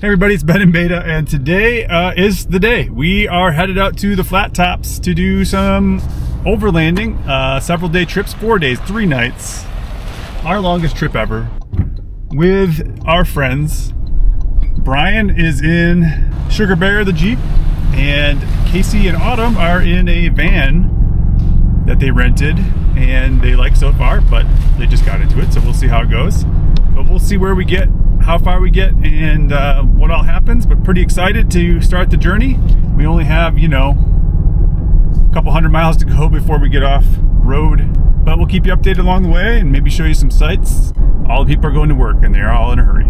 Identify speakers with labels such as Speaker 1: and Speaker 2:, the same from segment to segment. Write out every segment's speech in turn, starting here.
Speaker 1: Hey everybody, it's Ben and Beta, and today is the day. We are headed out to the flat tops to do some overlanding, several day trips, 4 days, 3 nights, our longest trip ever, with our friends. Bryan is in Sugar Bear, the Jeep, and Casey and Autumn are in a van that they rented and they like so far, but they just got into it, so we'll see how it goes. But we'll see where we get, how far we get, and what all happens, but pretty excited to start the journey. We only have, you know, a couple 100 miles to go before we get off road, but we'll keep you updated along the way and maybe show you some sights. All the people are going to work and they're all in a hurry.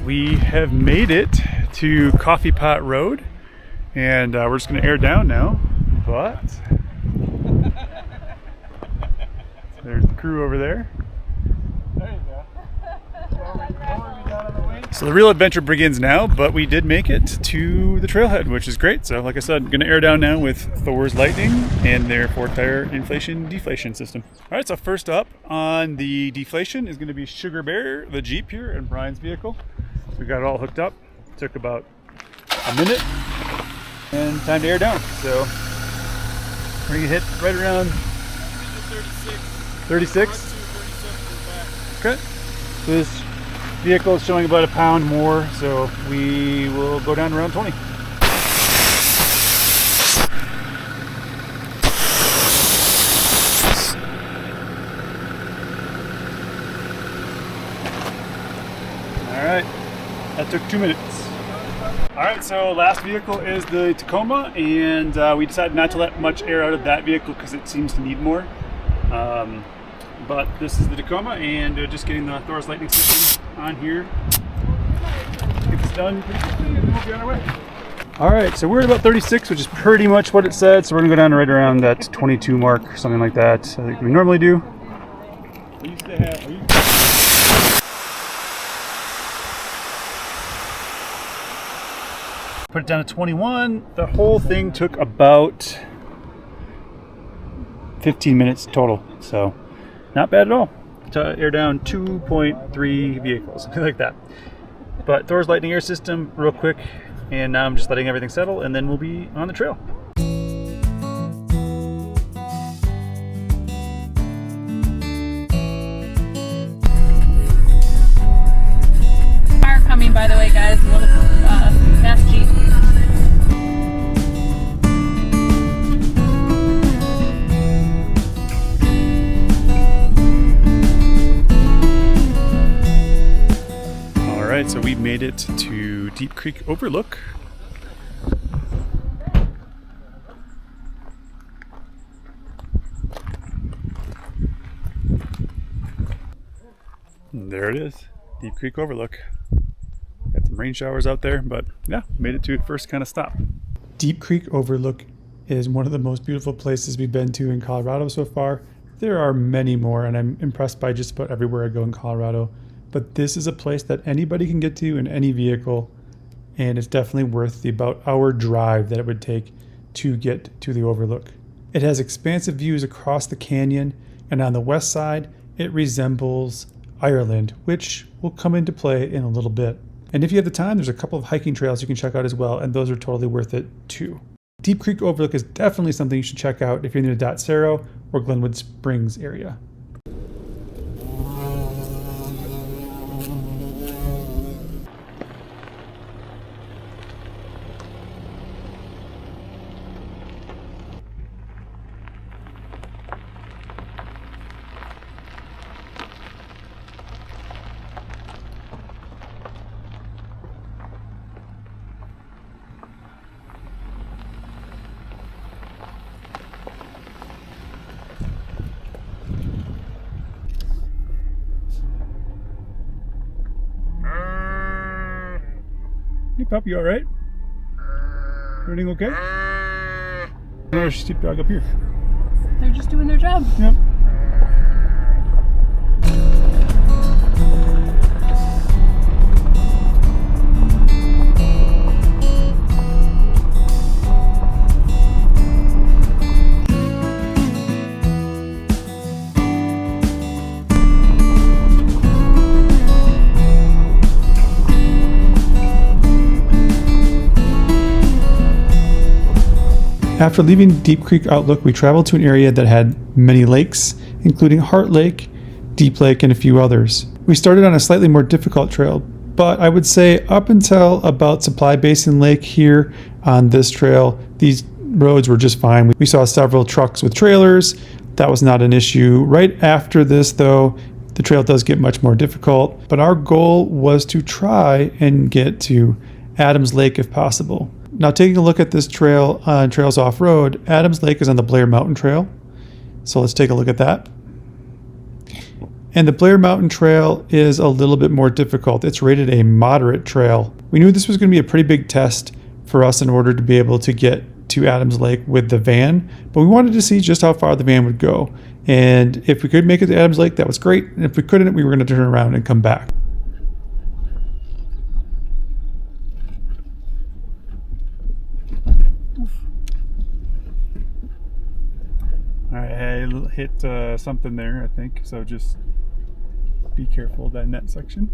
Speaker 1: We have made it to Coffee Pot Road, and we're just going to air down now, but there's the crew over there. There you go. So the real adventure begins now, but we did make it to the trailhead, which is great. So like I said, I'm going to air down now with Thor's Lightning and their 4-tire inflation-deflation system. All right, so first up on the deflation is going to be Sugar Bear, the Jeep here, and Bryan's vehicle. We got it all hooked up. Took about a minute and time to air down. So we're gonna hit right around 36. Okay. So this vehicle is showing about a pound more, so we will go down around 20. All right. That took 2 minutes. All right, so last vehicle is the Tacoma, and we decided not to let much air out of that vehicle because it seems to need more. But this is the Tacoma, and just getting the Thor's Lightning system on here. Get this done pretty quickly, and we'll be on our way. All right, so we're at about 36, which is pretty much what it said. So we're gonna go down right around that 22 mark, something like that. I think we normally do. Put it down to 21. The whole thing took about 15 minutes total, so not bad at all to air down 2.3 vehicles, something like that. But Thor's lightning air system, real quick, and now I'm just letting everything settle, and then we'll be on the trail.
Speaker 2: Car coming, by the way, guys. A little fast Jeep.
Speaker 1: All right, so we made it to Deep Creek Overlook. And there it is, Deep Creek Overlook. Got some rain showers out there, but yeah, made it to its first kind of stop. Deep Creek Overlook is one of the most beautiful places we've been to in Colorado so far. There are many more, and I'm impressed by just about everywhere I go in Colorado. But this is a place that anybody can get to in any vehicle, and it's definitely worth the about hour drive that it would take to get to the Overlook. It has expansive views across the canyon, and on the west side, it resembles Ireland, which will come into play in a little bit. And if you have the time, there's a couple of hiking trails you can check out as well, and those are totally worth it too. Deep Creek Overlook is definitely something you should check out if you're in the Dot Cerro or Glenwood Springs area. Hey pup, you alright? Everything okay? Another steep dog up here.
Speaker 2: They're just doing their job.
Speaker 1: Yep. After leaving Deep Creek Outlook, we traveled to an area that had many lakes, including Heart Lake, Deep Lake, and a few others. We started on a slightly more difficult trail, but I would say up until about Supply Basin Lake here on this trail, these roads were just fine. We saw several trucks with trailers. That was not an issue. Right after this, though, the trail does get much more difficult, but our goal was to try and get to Adams Lake if possible. Now, taking a look at this trail on Trails Off-Road, Adams Lake is on the Blair Mountain Trail. So let's take a look at that. And the Blair Mountain Trail is a little bit more difficult. It's rated a moderate trail. We knew this was going to be a pretty big test for us in order to be able to get to Adams Lake with the van, but we wanted to see just how far the van would go. And if we could make it to Adams Lake, that was great. And if we couldn't, we were going to turn around and come back. I hit something there, I think, so just be careful of that net section.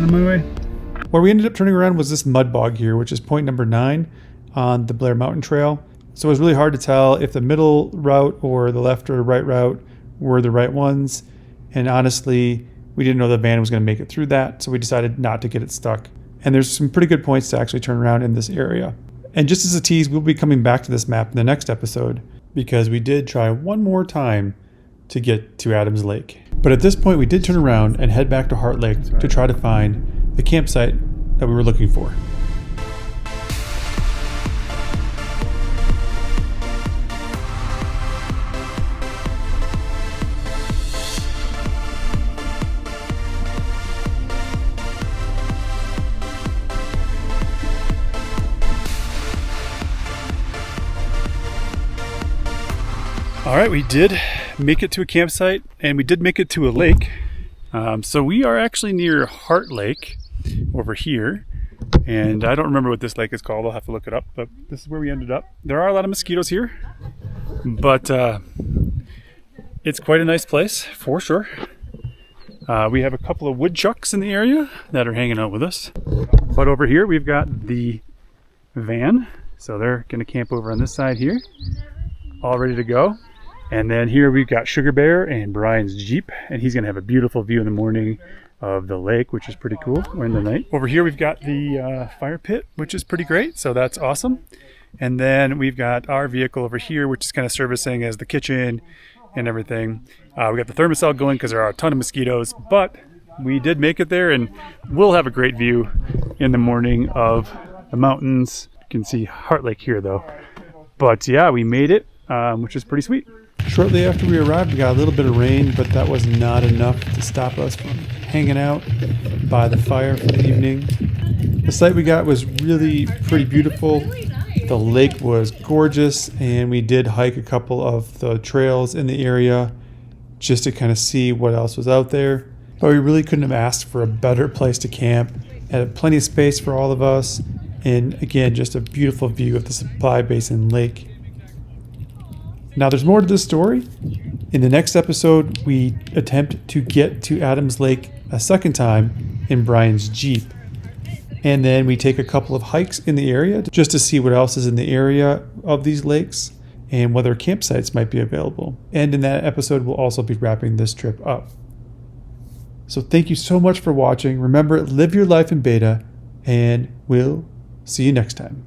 Speaker 1: on my way. Where we ended up turning around was this mud bog here, which is point number 9 on the Blair Mountain Trail. So it was really hard to tell if the middle route or the left or right route were the right ones. And honestly, we didn't know the van was going to make it through that, so we decided not to get it stuck. And there's some pretty good points to actually turn around in this area. And just as a tease, we'll be coming back to this map in the next episode because we did try one more time to get to Adams Lake. But at this point, we did turn around and head back to Heart Lake to try to find the campsite that we were looking for. All right, we did make it to a campsite and we did make it to a lake. So we are actually near Heart Lake over here. And I don't remember what this lake is called. I'll have to look it up, but this is where we ended up. There are a lot of mosquitoes here, but it's quite a nice place for sure. We have a couple of woodchucks in the area that are hanging out with us. But over here, we've got the van. So they're gonna camp over on this side here, all ready to go. And then here we've got Sugar Bear and Brian's Jeep, and he's gonna have a beautiful view in the morning of the lake, which is pretty cool, or in the night. Over here we've got the fire pit, which is pretty great, so that's awesome. And then we've got our vehicle over here, which is kind of servicing as the kitchen and everything. We got the thermostat going because there are a ton of mosquitoes, but we did make it there, and we'll have a great view in the morning of the mountains. You can see Heart Lake here though. But yeah, we made it, which is pretty sweet. Shortly after we arrived, we got a little bit of rain, but that was not enough to stop us from hanging out by the fire for the evening. The site we got was really pretty beautiful. The lake was gorgeous, and we did hike a couple of the trails in the area just to kind of see what else was out there. But we really couldn't have asked for a better place to camp. It had plenty of space for all of us, and again, just a beautiful view of the Supply Basin Lake. Now there's more to this story. In the next episode, we attempt to get to Adams Lake a second time in Brian's Jeep. And then we take a couple of hikes in the area just to see what else is in the area of these lakes and whether campsites might be available. And in that episode, we'll also be wrapping this trip up. So thank you so much for watching. Remember, live your life in beta, and we'll see you next time.